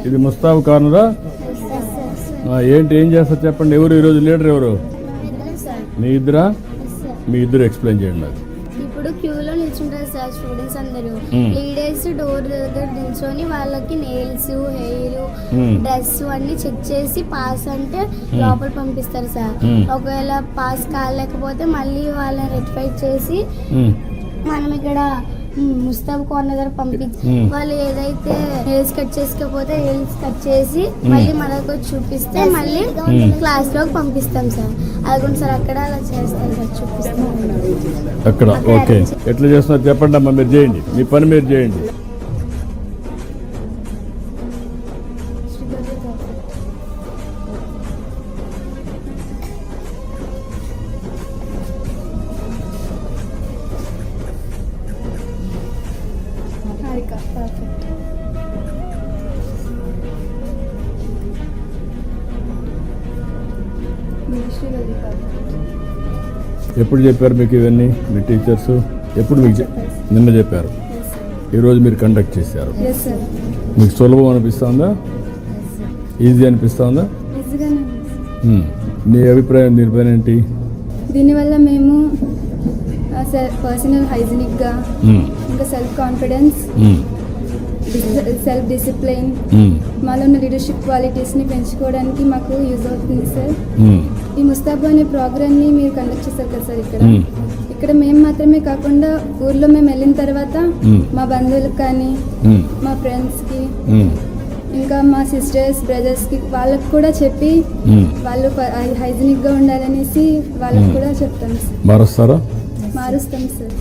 ఇది ముస్తాబ్ కార్నరా? ఏంటి, ఏం చేస్తారు చెప్పండి. ఎవరు ఈరోజు లీడర్? ఎవరు? మీ ఇద్దరా? మీ ఇద్దరు ఎక్స్ప్లెయిన్ చేయండి నాకు. ఇప్పుడు క్యూలో నిల్చుంటారు సార్ స్టూడెంట్స్ అందరూ. లీడర్స్ డోర్ దగ్గర నిల్చొని వాళ్ళకి నెయిల్స్, హెయిర్, డ్రెస్ అన్ని చెక్ చేసి పాస్ అంటే లోపల పంపిస్తారు సార్. ఒకవేళ పాస్ కాలేకపోతే మళ్ళీ వాళ్ళని రెక్టిఫై చేసి మనం ఇక్కడ ముస్తాబ్ కార్నర్ దగ్గర పంపించి వాళ్ళు ఏదైతే హెయిర్స్ కట్ చేసుకోకపోతే హెయిర్స్ కట్ చేసి మళ్ళీ మనకు చూపిస్తే మళ్ళీ క్లాస్ లోకి పంపిస్తాం సార్. అది సార్ అక్కడ అలా చేస్తాం సార్, చూపిస్తాం అక్కడ. ఓకే, ఎట్లా చేస్తున్నారు చెప్పండి అమ్మా. మీరు చేయండి, మీ పని మీరు చేయండి. ఎప్పుడు చెప్పారు మీకు ఇవన్నీ మీ టీచర్స్? ఎప్పుడు మీకు నిన్న చెప్పారు, ఈరోజు మీరు కండక్ట్ చేశారు. మీకు సులభం అనిపిస్తుందా, ఈజీ అనిపిస్తుందా? నీ అభిప్రాయం దీనిపైన ఏంటి? దీనివల్ల మేము పర్సనల్ హైజీనిక్గా, ఇంకా సెల్ఫ్ కాన్ఫిడెన్స్, సెల్ఫ్ డిసిప్లిన్, మాలో ఉన్న లీడర్షిప్ క్వాలిటీస్ని పెంచుకోవడానికి మాకు యూజ్ అవుతుంది సార్. ఈ ముస్తాబ్ అనే ప్రోగ్రామ్ని మీరు కండక్ట్ చేశారు కదా సార్. ఇక్కడ మేము మాత్రమే కాకుండా ఊర్లో మేము వెళ్ళిన తర్వాత మా బంధువులకు కానీ, మా ఫ్రెండ్స్కి, ఇంకా మా సిస్టర్స్, బ్రదర్స్కి వాళ్ళకి కూడా చెప్పి వాళ్ళు హైజీనిక్గా ఉండాలనేసి వాళ్ళకి కూడా చెప్తాం సార్. మారుస్తాం సార్.